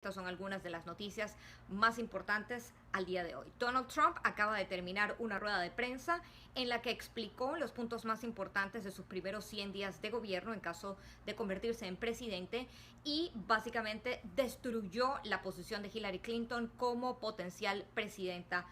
Estas son algunas de las noticias más importantes al día de hoy. Donald Trump acaba de terminar una rueda de prensa en la que explicó los puntos más importantes de sus primeros 100 días de gobierno en caso de convertirse en presidente y básicamente destruyó la posición de Hillary Clinton como potencial presidenta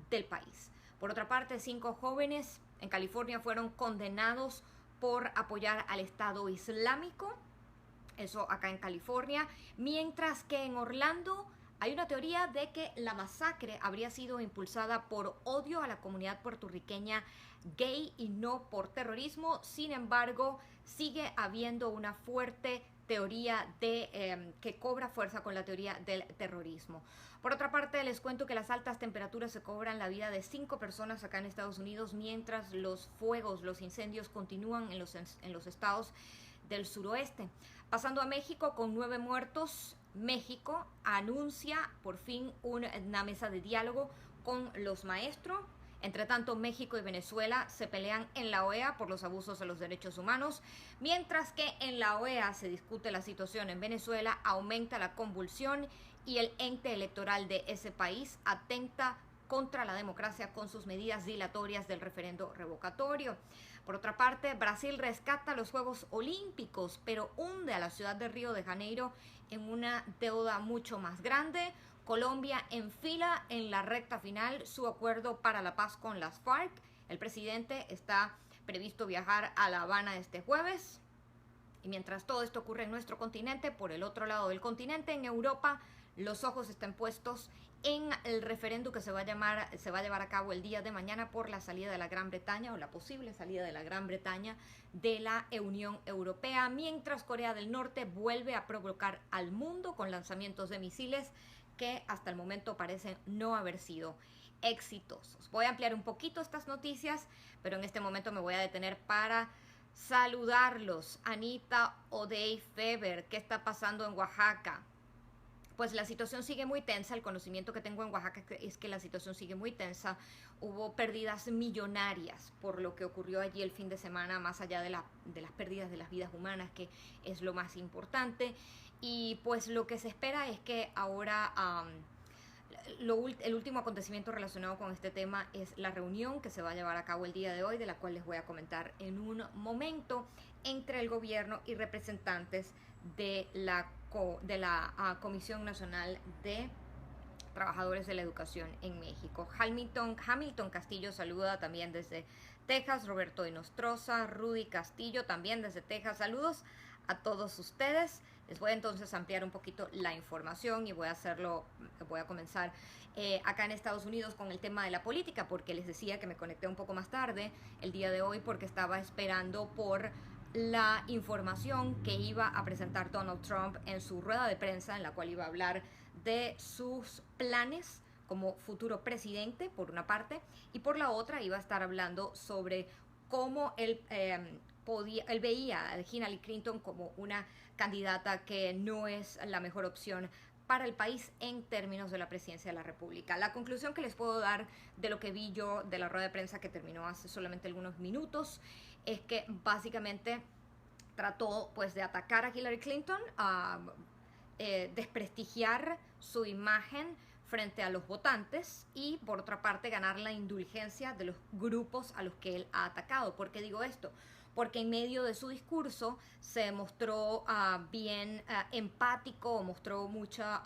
del país. Por otra parte, 5 jóvenes en California fueron condenados por apoyar al Estado Islámico. Eso acá en California, mientras que en Orlando hay una teoría de que la masacre habría sido impulsada por odio a la comunidad puertorriqueña gay y no por terrorismo. Sin embargo, sigue habiendo una fuerte teoría que cobra fuerza con la teoría del terrorismo. Por otra parte, les cuento que las altas temperaturas se cobran la vida de 5 personas acá en Estados Unidos, mientras los fuegos, los incendios continúan en los estados del suroeste. Pasando a México, con 9 muertos, México anuncia por fin una mesa de diálogo con los maestros. Entre tanto, México y Venezuela se pelean en la OEA por los abusos a los derechos humanos, mientras que en la OEA se discute la situación en Venezuela, aumenta la convulsión y el ente electoral de ese país atenta contra la democracia con sus medidas dilatorias del referendo revocatorio. Por otra parte, Brasil rescata los Juegos Olímpicos, pero hunde a la ciudad de Río de Janeiro en una deuda mucho más grande. Colombia enfila en la recta final su acuerdo para la paz con las FARC. El presidente está previsto viajar a La Habana este jueves. Y mientras todo esto ocurre en nuestro continente, por el otro lado del continente, en Europa, los ojos están puestos en el referendo que se va a llevar a cabo el día de mañana por la salida de la Gran Bretaña o la posible salida de la Gran Bretaña de la Unión Europea, mientras Corea del Norte vuelve a provocar al mundo con lanzamientos de misiles que hasta el momento parecen no haber sido exitosos. Voy a ampliar un poquito estas noticias, pero en este momento me voy a detener para saludarlos. Anita O'Day Feber, ¿qué está pasando en Oaxaca? Pues la situación sigue muy tensa. El conocimiento que tengo en Oaxaca es que la situación sigue muy tensa. Hubo pérdidas millonarias por lo que ocurrió allí el fin de semana, más allá de las pérdidas de las vidas humanas, que es lo más importante. Y pues lo que se espera es que ahora el último acontecimiento relacionado con este tema es la reunión que se va a llevar a cabo el día de hoy, de la cual les voy a comentar en un momento, entre el gobierno y representantes de la Comisión Nacional de Trabajadores de la Educación en México. Hamilton Castillo saluda también desde Texas. Roberto Inostroza, Rudy Castillo también desde Texas. Saludos a todos ustedes. Les voy entonces a ampliar un poquito la información y voy a comenzar acá en Estados Unidos con el tema de la política, porque les decía que me conecté un poco más tarde el día de hoy porque estaba esperando por la información que iba a presentar Donald Trump en su rueda de prensa, en la cual iba a hablar de sus planes como futuro presidente, por una parte, y por la otra iba a estar hablando sobre cómo él veía a Hillary Clinton como una candidata que no es la mejor opción para el país en términos de la presidencia de la República. La conclusión que les puedo dar de lo que vi yo de la rueda de prensa que terminó hace solamente algunos minutos es que básicamente trató pues de atacar a Hillary Clinton, a desprestigiar su imagen frente a los votantes y por otra parte ganar la indulgencia de los grupos a los que él ha atacado. ¿Por qué digo esto? Porque en medio de su discurso se mostró bien empático, mostró mucha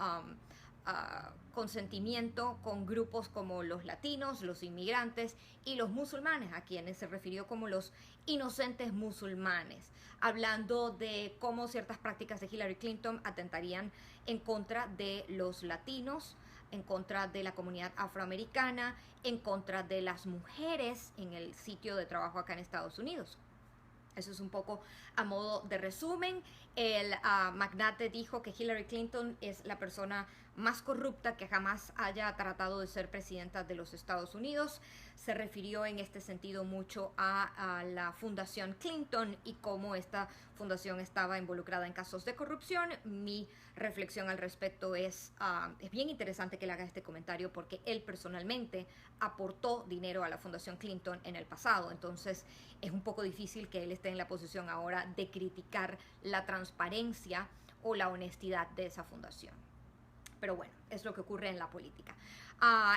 consentimiento con grupos como los latinos, los inmigrantes y los musulmanes, a quienes se refirió como los inocentes musulmanes, hablando de cómo ciertas prácticas de Hillary Clinton atentarían en contra de los latinos, en contra de la comunidad afroamericana, en contra de las mujeres en el sitio de trabajo acá en Estados Unidos. Eso es un poco a modo de resumen. El magnate dijo que Hillary Clinton es la persona más corrupta que jamás haya tratado de ser presidenta de los Estados Unidos. Se refirió en este sentido mucho a la Fundación Clinton y cómo esta fundación estaba involucrada en casos de corrupción. Mi reflexión al respecto es bien interesante que le haga este comentario porque él personalmente aportó dinero a la Fundación Clinton en el pasado. Entonces es un poco difícil que él esté en la posición ahora de criticar la transparencia o la honestidad de esa fundación. pero bueno, es lo que ocurre en la política.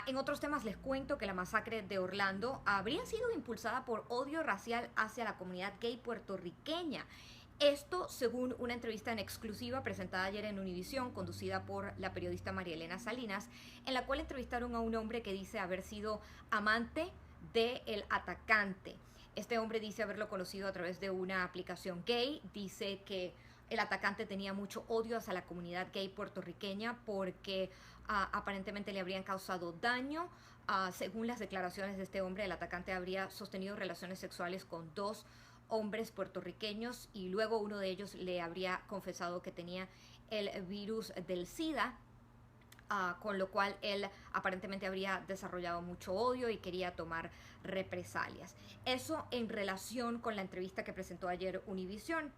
En otros temas les cuento que la masacre de Orlando habría sido impulsada por odio racial hacia la comunidad gay puertorriqueña. Esto según una entrevista en exclusiva presentada ayer en Univisión, conducida por la periodista María Elena Salinas, en la cual entrevistaron a un hombre que dice haber sido amante del atacante. Este hombre dice haberlo conocido a través de una aplicación gay, dice que el atacante tenía mucho odio hacia la comunidad gay puertorriqueña porque aparentemente le habrían causado daño. Según las declaraciones de este hombre, el atacante habría sostenido relaciones sexuales con 2 hombres puertorriqueños y luego uno de ellos le habría confesado que tenía el virus del SIDA. Con lo cual él aparentemente habría desarrollado mucho odio y quería tomar represalias. Eso en relación con la entrevista que presentó ayer Univisión.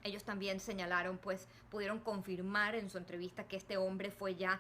Ellos también señalaron, pues pudieron confirmar en su entrevista que este hombre fue ya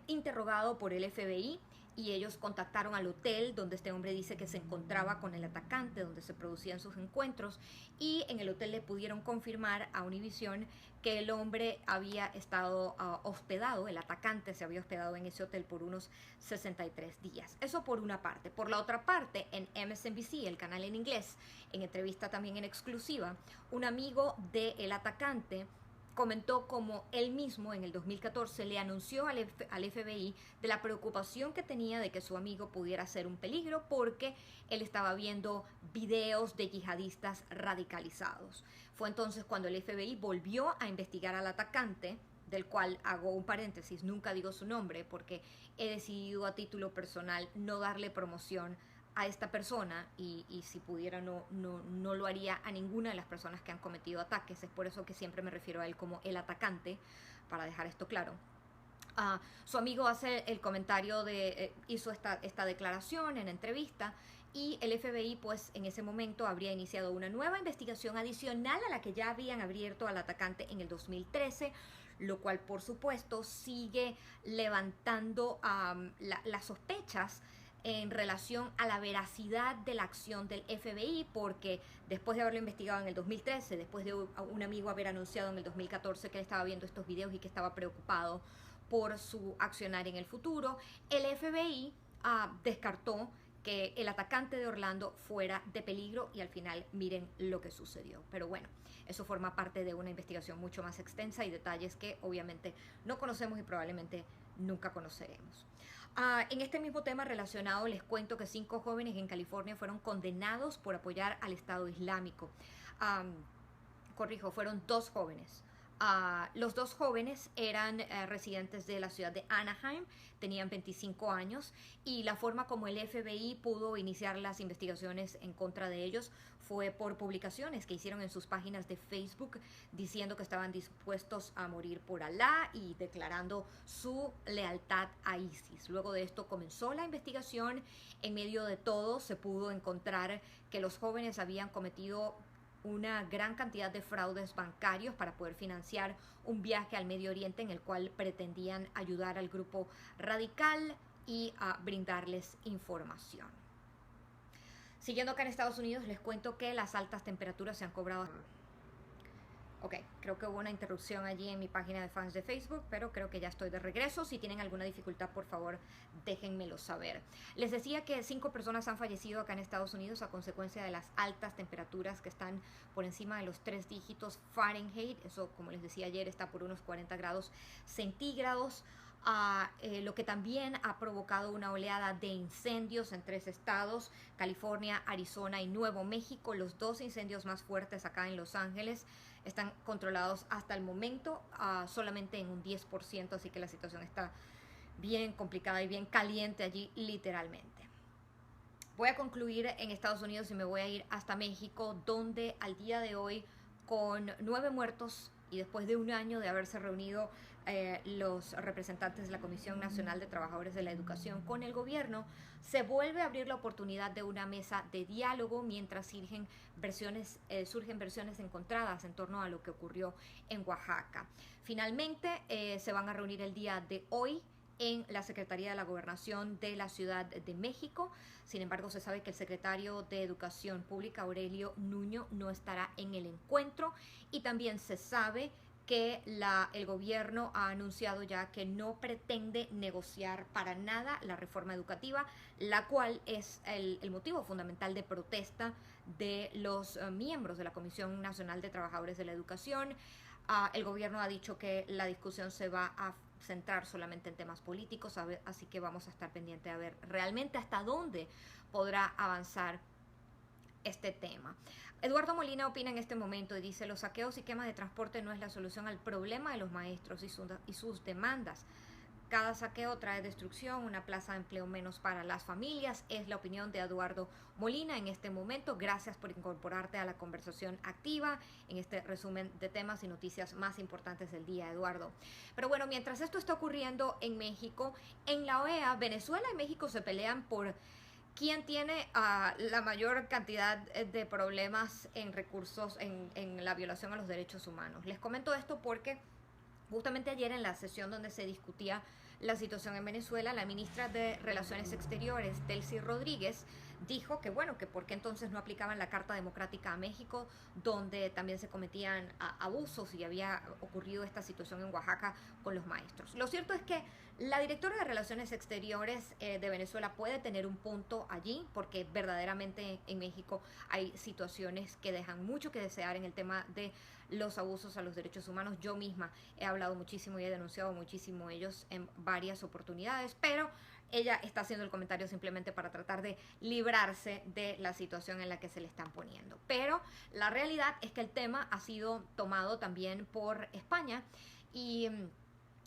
interrogado por el FBI y ellos contactaron al hotel donde este hombre dice que se encontraba con el atacante, donde se producían sus encuentros, y en el hotel le pudieron confirmar a Univisión que el hombre había estado hospedado, el atacante se había hospedado en ese hotel por unos 63 días. Eso por una parte. Por la otra parte, en MSNBC, el canal en inglés, en entrevista también en exclusiva, un amigo del atacante comentó como él mismo en el 2014 le anunció al FBI de la preocupación que tenía de que su amigo pudiera ser un peligro porque él estaba viendo videos de yihadistas radicalizados. Fue entonces cuando el FBI volvió a investigar al atacante, del cual hago un paréntesis, nunca digo su nombre porque he decidido a título personal no darle promoción a esta persona y si pudiera no lo haría a ninguna de las personas que han cometido ataques. Es por eso que siempre me refiero a él como el atacante, para dejar esto claro. Su amigo hace el comentario hizo esta declaración en entrevista y el FBI pues en ese momento habría iniciado una nueva investigación adicional a la que ya habían abierto al atacante en el 2013, lo cual por supuesto sigue levantando las sospechas en relación a la veracidad de la acción del FBI, porque después de haberlo investigado en el 2013, después de un amigo haber anunciado en el 2014 que él estaba viendo estos videos y que estaba preocupado por su accionar en el futuro, el FBI descartó que el atacante de Orlando fuera de peligro y al final miren lo que sucedió. Pero bueno, eso forma parte de una investigación mucho más extensa y detalles que obviamente no conocemos y probablemente nunca conoceremos. En este mismo tema relacionado les cuento que 5 jóvenes en California fueron condenados por apoyar al Estado Islámico. Corrijo, fueron 2 jóvenes. Los 2 jóvenes eran residentes de la ciudad de Anaheim, tenían 25 años y la forma como el FBI pudo iniciar las investigaciones en contra de ellos fue por publicaciones que hicieron en sus páginas de Facebook diciendo que estaban dispuestos a morir por Alá y declarando su lealtad a ISIS. Luego de esto comenzó la investigación. En medio de todo se pudo encontrar que los jóvenes habían cometido una gran cantidad de fraudes bancarios para poder financiar un viaje al Medio Oriente en el cual pretendían ayudar al grupo radical y brindarles información. Siguiendo acá en Estados Unidos, les cuento que las altas temperaturas se han cobrado. Ok, creo que hubo una interrupción allí en mi página de fans de Facebook, pero creo que ya estoy de regreso. Si tienen alguna dificultad, por favor, déjenmelo saber. Les decía que 5 personas han fallecido acá en Estados Unidos a consecuencia de las altas temperaturas que están por encima de los 3 dígitos Fahrenheit. Eso, como les decía ayer, está por unos 40 grados centígrados. Lo que también ha provocado una oleada de incendios en 3 estados, California, Arizona y Nuevo México. Los 2 incendios más fuertes acá en Los Ángeles están controlados hasta el momento, solamente en un 10%, así que la situación está bien complicada y bien caliente allí literalmente. Voy a concluir en Estados Unidos y me voy a ir hasta México, donde al día de hoy, con 9 muertos y después de un año de haberse reunido los representantes de la Comisión Nacional de Trabajadores de la Educación con el gobierno, se vuelve a abrir la oportunidad de una mesa de diálogo mientras surgen versiones encontradas en torno a lo que ocurrió en Oaxaca. Finalmente se van a reunir el día de hoy en la Secretaría de la Gobernación de la Ciudad de México. Sin embargo, se sabe que el secretario de Educación Pública, Aurelio Nuño, no estará en el encuentro y también se sabe que el gobierno ha anunciado ya que no pretende negociar para nada la reforma educativa, la cual es el motivo fundamental de protesta de los miembros de la Comisión Nacional de Trabajadores de la Educación. El gobierno ha dicho que la discusión se va a centrar solamente en temas políticos, así que vamos a estar pendientes a ver realmente hasta dónde podrá avanzar este tema. Eduardo Molina opina en este momento y dice: los saqueos y quemas de transporte no es la solución al problema de los maestros y sus demandas. Cada saqueo trae destrucción, una plaza de empleo menos para las familias. Es la opinión de Eduardo Molina en este momento. Gracias por incorporarte a la conversación activa en este resumen de temas y noticias más importantes del día, Eduardo. Pero bueno, mientras esto está ocurriendo en México, en la OEA, Venezuela y México se pelean por quién tiene la mayor cantidad de problemas en recursos en la violación a los derechos humanos. Les comento esto porque justamente ayer en la sesión donde se discutía la situación en Venezuela, la ministra de Relaciones Exteriores, Delcy Rodríguez, dijo que bueno, que por qué entonces no aplicaban la Carta Democrática a México, donde también se cometían abusos y había ocurrido esta situación en Oaxaca con los maestros. Lo cierto es que la directora de Relaciones Exteriores de Venezuela puede tener un punto allí, porque verdaderamente en México hay situaciones que dejan mucho que desear en el tema de los abusos a los derechos humanos. Yo misma he hablado muchísimo y he denunciado muchísimo ellos en varias oportunidades, pero ella está haciendo el comentario simplemente para tratar de librarse de la situación en la que se le están poniendo. Pero la realidad es que el tema ha sido tomado también por España y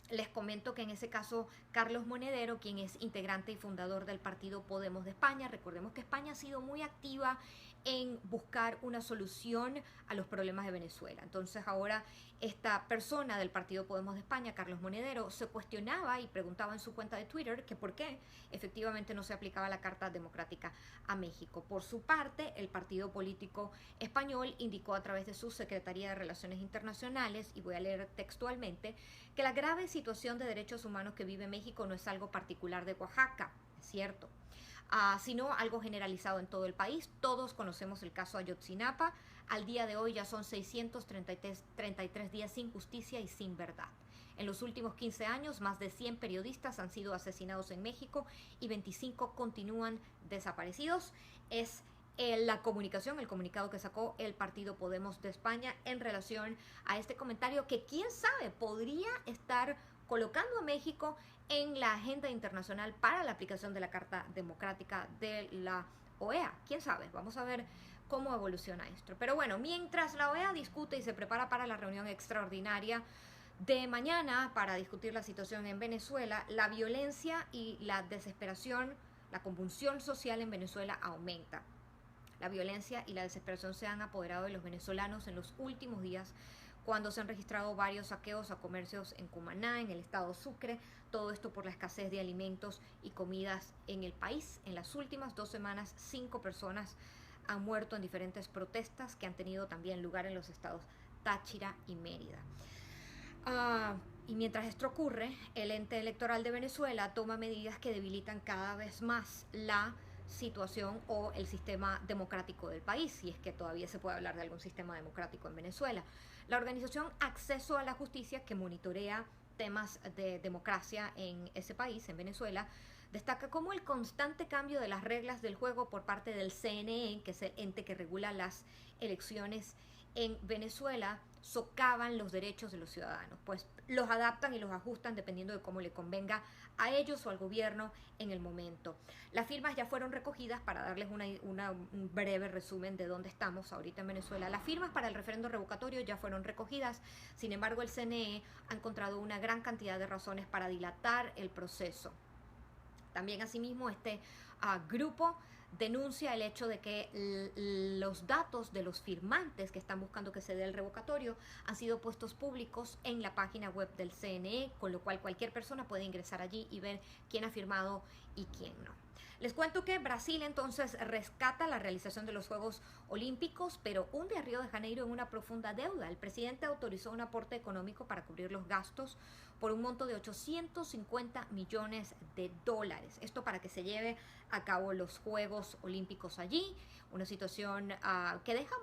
les comento que en ese caso Carlos Monedero, quien es integrante y fundador del partido Podemos de España, recordemos que España ha sido muy activa en buscar una solución a los problemas de Venezuela. Entonces ahora esta persona del partido Podemos de España, Carlos Monedero, se cuestionaba y preguntaba en su cuenta de Twitter que por qué efectivamente no se aplicaba la Carta Democrática a México. Por su parte, el partido político español indicó a través de su Secretaría de Relaciones Internacionales, y voy a leer textualmente, que la grave situación de derechos humanos que vive México no es algo particular de Oaxaca, es cierto, sino algo generalizado en todo el país. Todos conocemos el caso Ayotzinapa. Al día de hoy ya son 633 días sin justicia y sin verdad. En los últimos 15 años, más de 100 periodistas han sido asesinados en México y 25 continúan desaparecidos. Es la comunicación, el comunicado que sacó el partido Podemos de España en relación a este comentario que, quién sabe, podría estar colocando a México en la agenda internacional para la aplicación de la Carta Democrática de la OEA. ¿Quién sabe? Vamos a ver cómo evoluciona esto. Pero bueno, mientras la OEA discute y se prepara para la reunión extraordinaria de mañana para discutir la situación en Venezuela, la violencia y la desesperación, la convulsión social en Venezuela aumenta. La violencia y la desesperación se han apoderado de los venezolanos en los últimos días, cuando se han registrado varios saqueos a comercios en Cumaná, en el estado Sucre, todo esto por la escasez de alimentos y comidas en el país. En las últimas 2 semanas, 5 personas han muerto en diferentes protestas que han tenido también lugar en los estados Táchira y Mérida. Y mientras esto ocurre, el ente electoral de Venezuela toma medidas que debilitan cada vez más la situación o el sistema democrático del país, si es que todavía se puede hablar de algún sistema democrático en Venezuela. La organización Acceso a la Justicia, que monitorea temas de democracia en ese país, en Venezuela, destaca cómo el constante cambio de las reglas del juego por parte del CNE, que es el ente que regula las elecciones en Venezuela, socavan los derechos de los ciudadanos, pues los adaptan y los ajustan dependiendo de cómo le convenga a ellos o al gobierno en el momento. Las firmas ya fueron recogidas, para darles un breve resumen de dónde estamos ahorita en Venezuela. Las firmas para el referendo revocatorio ya fueron recogidas, sin embargo el CNE ha encontrado una gran cantidad de razones para dilatar el proceso. También asimismo este grupo denuncia el hecho de que los datos de los firmantes que están buscando que se dé el revocatorio han sido puestos públicos en la página web del CNE, con lo cual cualquier persona puede ingresar allí y ver quién ha firmado y quién no. Les cuento que Brasil entonces rescata la realización de los Juegos Olímpicos, pero hunde a Río de Janeiro en una profunda deuda. El presidente autorizó un aporte económico para cubrir los gastos por un monto de 850 millones de dólares. Esto para que se lleve a cabo los Juegos Olímpicos allí, una situación que deja